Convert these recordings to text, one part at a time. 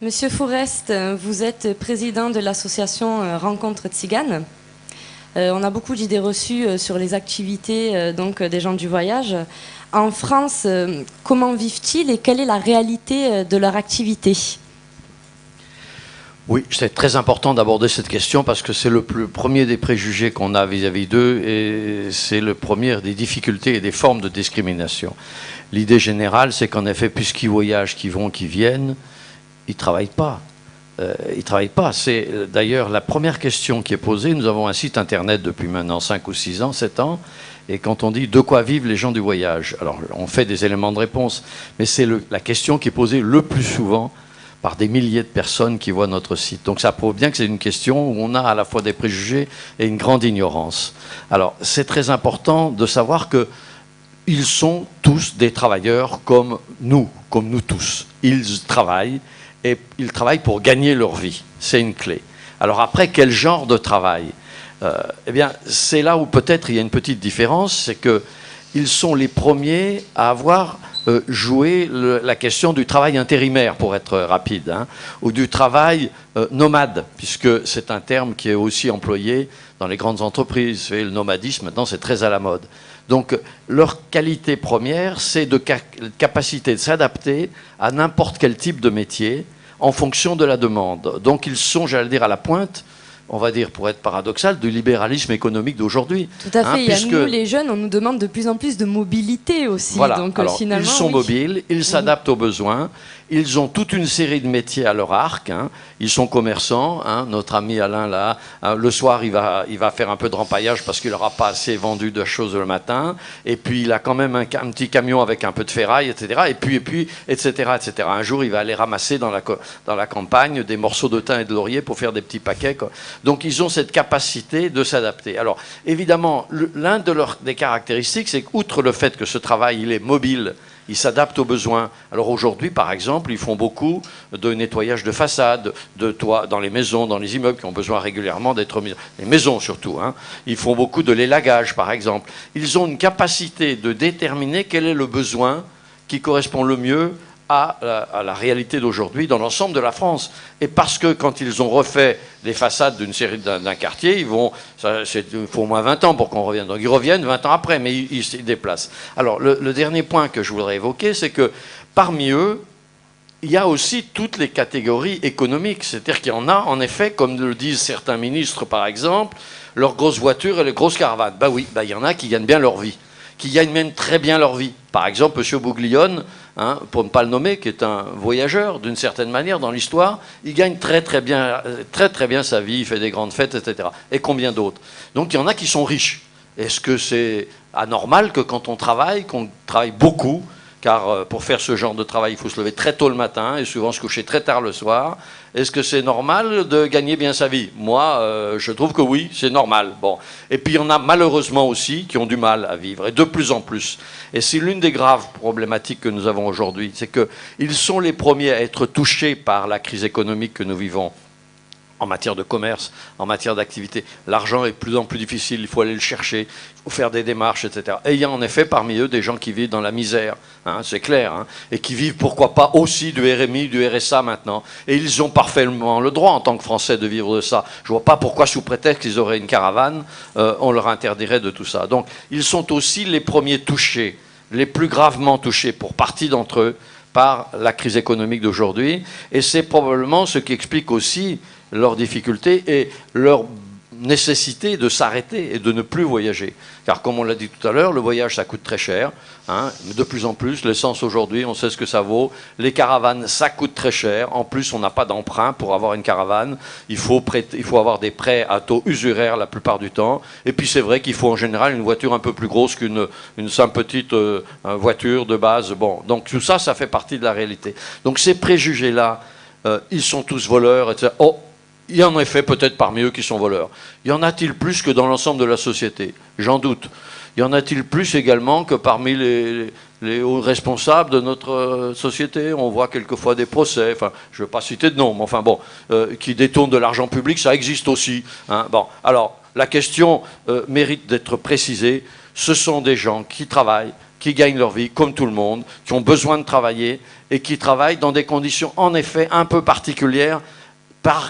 Monsieur Forest, vous êtes président de l'association Rencontre Tziganes. On a beaucoup d'idées reçues sur les activités donc, des gens du voyage. En France, comment vivent-ils et quelle est la réalité de leur activité? Oui, c'est très important d'aborder cette question parce que c'est le premier des préjugés qu'on a vis-à-vis d'eux et c'est le premier des difficultés et des formes de discrimination. L'idée générale, c'est qu'en effet, puisqu'ils voyagent, qu'ils vont, qu'ils viennent, ils ne travaillent pas. Ils travaillent pas. C'est d'ailleurs la première question qui est posée. Nous avons un site internet depuis maintenant 5 ou 6 ans, 7 ans. Et quand on dit de quoi vivent les gens du voyage, alors on fait des éléments de réponse, mais c'est la question qui est posée le plus souvent par des milliers de personnes qui voient notre site. Donc ça prouve bien que c'est une question où on a à la fois des préjugés et une grande ignorance. Alors c'est très important de savoir que ils sont tous des travailleurs comme nous tous. Ils travaillent. Et ils travaillent pour gagner leur vie. C'est une clé. Alors après, quel genre de travail? Eh bien, c'est là où peut-être il y a une petite différence, c'est qu'ils sont les premiers à avoir joué la question du travail intérimaire, pour être rapide, hein, ou du travail nomade, puisque c'est un terme qui est aussi employé dans les grandes entreprises. Le nomadisme, maintenant, c'est très à la mode. Donc, leur qualité première, c'est de capacité de s'adapter à n'importe quel type de métier, en fonction de la demande. Donc ils sont, j'allais dire, à la pointe, on va dire, pour être paradoxal, du libéralisme économique d'aujourd'hui. Tout à fait. Il y a nous, les jeunes, on nous demande de plus en plus de mobilité aussi. Voilà. Donc, alors, finalement, ils sont mobiles, ils s'adaptent aux besoins, ils ont toute une série de métiers à leur arc. Hein. Ils sont commerçants. Hein. Notre ami Alain, là, le soir, il va faire un peu de rempaillage parce qu'il n'aura pas assez vendu de choses le matin. Et puis, il a quand même un petit camion avec un peu de ferraille, etc. Et puis, etc., etc. Un jour, il va aller ramasser dans la campagne des morceaux de thym et de laurier pour faire des petits paquets, quoi. Donc, ils ont cette capacité de s'adapter. Alors, évidemment, l'un des caractéristiques, c'est qu'outre le fait que ce travail, il est mobile, ils s'adaptent aux besoins. Alors aujourd'hui, par exemple, ils font beaucoup de nettoyage de façade, de toits, dans les maisons, dans les immeubles qui ont besoin régulièrement d'être mis. Les maisons surtout. Hein. Ils font beaucoup de l'élagage, par exemple. Ils ont une capacité de déterminer quel est le besoin qui correspond le mieux à la réalité d'aujourd'hui dans l'ensemble de la France. Et parce que quand ils ont refait les façades d'un quartier, il faut au moins 20 ans pour qu'on revienne. Donc ils reviennent 20 ans après, mais ils se déplacent. Alors le dernier point que je voudrais évoquer, c'est que parmi eux, il y a aussi toutes les catégories économiques. C'est-à-dire qu'il y en a, en effet, comme le disent certains ministres, par exemple, leurs grosses voitures et les grosses caravanes. Ben oui, il y en a qui gagnent bien leur vie, qui gagnent même très bien leur vie. Par exemple, M. Bouglione, hein, pour ne pas le nommer, qui est un voyageur d'une certaine manière dans l'histoire, il gagne très très bien sa vie, il fait des grandes fêtes, etc. Et combien d'autres? Donc il y en a qui sont riches. Est-ce que c'est anormal que quand on travaille, qu'on travaille beaucoup, car pour faire ce genre de travail, il faut se lever très tôt le matin et souvent se coucher très tard le soir. Est-ce que c'est normal de gagner bien sa vie? Moi, je trouve que oui, c'est normal. Bon. Et puis il y en a malheureusement aussi qui ont du mal à vivre, et de plus en plus. Et c'est l'une des graves problématiques que nous avons aujourd'hui, c'est qu'ils sont les premiers à être touchés par la crise économique que nous vivons. En matière de commerce, en matière d'activité. L'argent est de plus en plus difficile, il faut aller le chercher, il faut faire des démarches, etc. Et il y a en effet parmi eux des gens qui vivent dans la misère, hein, c'est clair, hein, et qui vivent pourquoi pas aussi du RMI, du RSA maintenant. Et ils ont parfaitement le droit en tant que Français de vivre de ça. Je ne vois pas pourquoi sous prétexte qu'ils auraient une caravane, on leur interdirait de tout ça. Donc ils sont aussi les premiers touchés, les plus gravement touchés pour partie d'entre eux par la crise économique d'aujourd'hui. Et c'est probablement ce qui explique aussi leurs difficultés et leur nécessité de s'arrêter et de ne plus voyager. Car comme on l'a dit tout à l'heure, le voyage, ça coûte très cher. Hein, de plus en plus, l'essence aujourd'hui, on sait ce que ça vaut. Les caravanes, ça coûte très cher. En plus, on n'a pas d'emprunt pour avoir une caravane. Il faut avoir des prêts à taux usuraires la plupart du temps. Et puis c'est vrai qu'il faut en général une voiture un peu plus grosse qu'une simple petite voiture de base. Bon, donc tout ça, ça fait partie de la réalité. Donc ces préjugés-là, ils sont tous voleurs, etc. Oh, il y en a en effet peut-être parmi eux qui sont voleurs. Y en a-t-il plus que dans l'ensemble de la société? J'en doute. Y en a-t-il plus également que parmi les hauts responsables de notre société? On voit quelquefois des procès, enfin, je ne veux pas citer de nom, mais enfin bon, qui détournent de l'argent public, ça existe aussi. Hein. Bon, alors, la question mérite d'être précisée. Ce sont des gens qui travaillent, qui gagnent leur vie comme tout le monde, qui ont besoin de travailler et qui travaillent dans des conditions en effet un peu particulières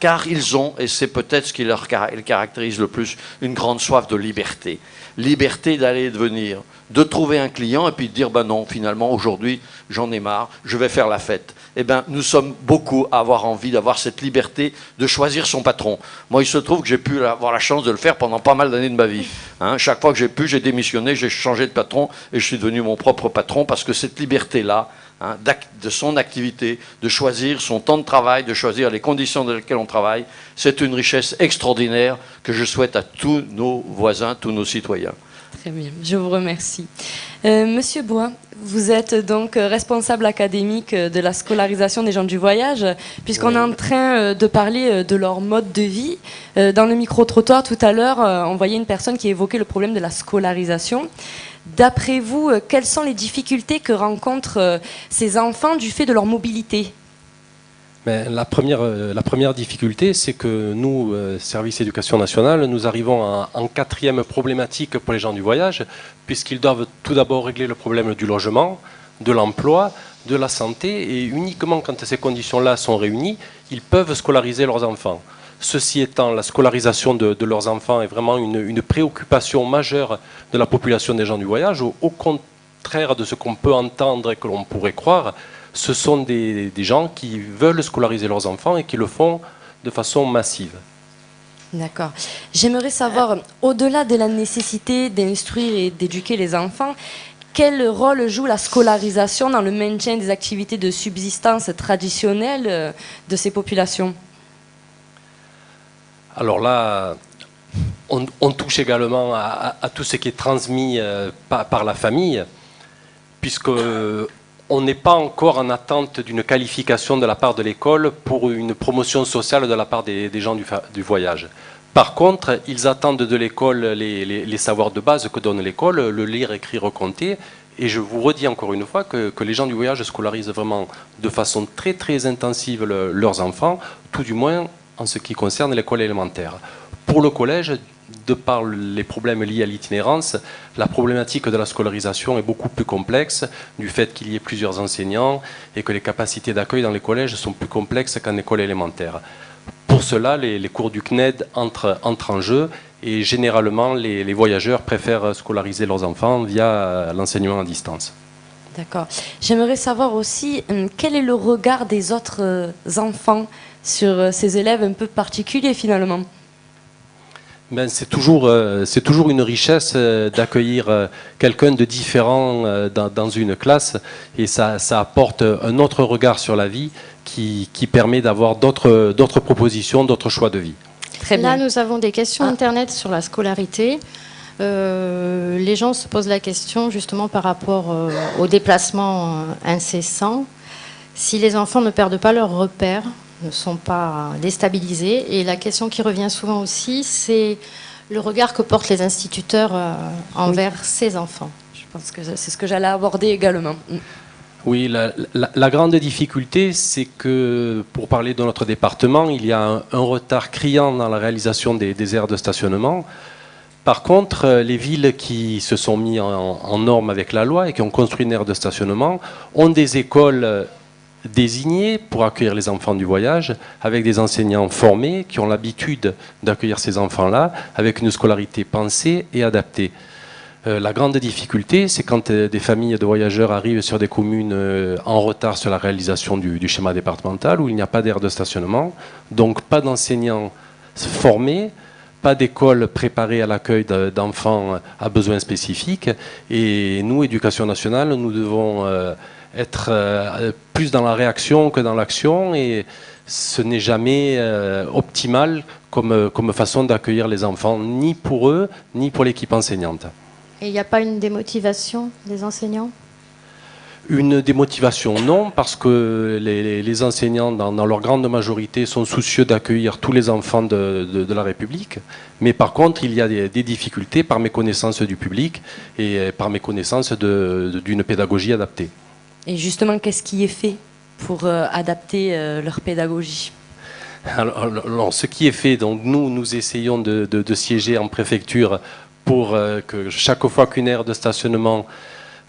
car ils ont, et c'est peut-être ce qui les caractérise le plus, une grande soif de liberté. Liberté d'aller et de venir, de trouver un client et puis de dire ben non, finalement aujourd'hui j'en ai marre, je vais faire la fête. Eh bien, nous sommes beaucoup à avoir envie d'avoir cette liberté de choisir son patron. Moi, il se trouve que j'ai pu avoir la chance de le faire pendant pas mal d'années de ma vie. Chaque fois que j'ai pu, j'ai démissionné, j'ai changé de patron et je suis devenu mon propre patron parce que cette liberté-là, de son activité, de choisir son temps de travail, de choisir les conditions dans lesquelles on travaille, c'est une richesse extraordinaire que je souhaite à tous nos voisins, tous nos citoyens. Très bien, je vous remercie. Monsieur Bois, vous êtes donc responsable académique de la scolarisation des gens du voyage, puisqu'on est en train de parler de leur mode de vie. Dans le micro-trottoir tout à l'heure, on voyait une personne qui évoquait le problème de la scolarisation. D'après vous, quelles sont les difficultés que rencontrent ces enfants du fait de leur mobilité ? Mais la première difficulté, c'est que nous, Service Éducation Nationale, nous arrivons en 4e problématique pour les gens du voyage, puisqu'ils doivent tout d'abord régler le problème du logement, de l'emploi, de la santé, et uniquement quand ces conditions-là sont réunies, ils peuvent scolariser leurs enfants. Ceci étant, la scolarisation de leurs enfants est vraiment une préoccupation majeure de la population des gens du voyage, au contraire de ce qu'on peut entendre et que l'on pourrait croire. Ce sont des gens qui veulent scolariser leurs enfants et qui le font de façon massive. D'accord. J'aimerais savoir, au-delà de la nécessité d'instruire et d'éduquer les enfants, quel rôle joue la scolarisation dans le maintien des activités de subsistance traditionnelles de ces populations ? Alors là, on touche également à tout ce qui est transmis par la famille, puisque on n'est pas encore en attente d'une qualification de la part de l'école pour une promotion sociale de la part des gens du voyage. Par contre, ils attendent de l'école les savoirs de base que donne l'école, le lire, écrire, compter. Et je vous redis encore une fois que les gens du voyage scolarisent vraiment de façon très très intensive leurs enfants, tout du moins en ce qui concerne l'école élémentaire. Pour le collège, de par les problèmes liés à l'itinérance, la problématique de la scolarisation est beaucoup plus complexe du fait qu'il y ait plusieurs enseignants et que les capacités d'accueil dans les collèges sont plus complexes qu'en école élémentaire. Pour cela, les cours du CNED entrent en jeu et généralement les voyageurs préfèrent scolariser leurs enfants via l'enseignement à distance. D'accord. J'aimerais savoir aussi quel est le regard des autres enfants sur ces élèves un peu particuliers finalement. Ben, c'est toujours une richesse d'accueillir quelqu'un de différent dans une classe et ça apporte un autre regard sur la vie qui permet d'avoir d'autres propositions, d'autres choix de vie. Très bien. Là, nous avons des questions Internet sur la scolarité. Les gens se posent la question justement par rapport au déplacement incessant. Si les enfants ne perdent pas leurs repères, ne sont pas déstabilisés. Et la question qui revient souvent aussi, c'est le regard que portent les instituteurs envers ces enfants. Je pense que c'est ce que j'allais aborder également. Oui, la grande difficulté, c'est que, pour parler de notre département, il y a un retard criant dans la réalisation des aires de stationnement. Par contre, les villes qui se sont mis en norme avec la loi et qui ont construit une aire de stationnement ont des écoles désignés pour accueillir les enfants du voyage, avec des enseignants formés qui ont l'habitude d'accueillir ces enfants-là, avec une scolarité pensée et adaptée. La grande difficulté, c'est quand des familles de voyageurs arrivent sur des communes en retard sur la réalisation du schéma départemental, où il n'y a pas d'aire de stationnement, donc pas d'enseignants formés, pas d'école préparée à l'accueil d'enfants à besoins spécifiques. Et nous, Éducation nationale, nous devons être plus dans la réaction que dans l'action, et ce n'est jamais optimal comme façon d'accueillir les enfants, ni pour eux, ni pour l'équipe enseignante. Et il n'y a pas une démotivation des enseignants ? Une démotivation, non, parce que les enseignants, dans leur grande majorité, sont soucieux d'accueillir tous les enfants de la République. Mais par contre, il y a des difficultés par méconnaissance du public et par méconnaissance d'une pédagogie adaptée. Et justement, qu'est-ce qui est fait pour adapter leur pédagogie ? Alors, ce qui est fait, donc nous essayons de siéger en préfecture pour que chaque fois qu'une aire de stationnement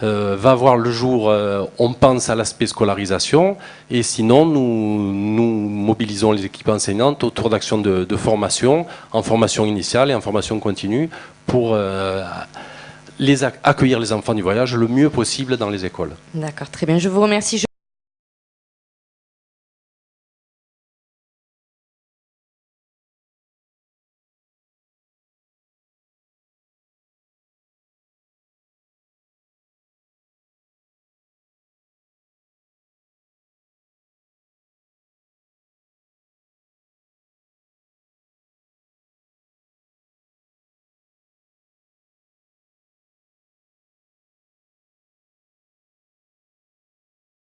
va voir le jour, on pense à l'aspect scolarisation, et sinon nous mobilisons les équipes enseignantes autour d'actions de formation, en formation initiale et en formation continue, pour accueillir les enfants du voyage le mieux possible dans les écoles. D'accord, très bien. Je vous remercie.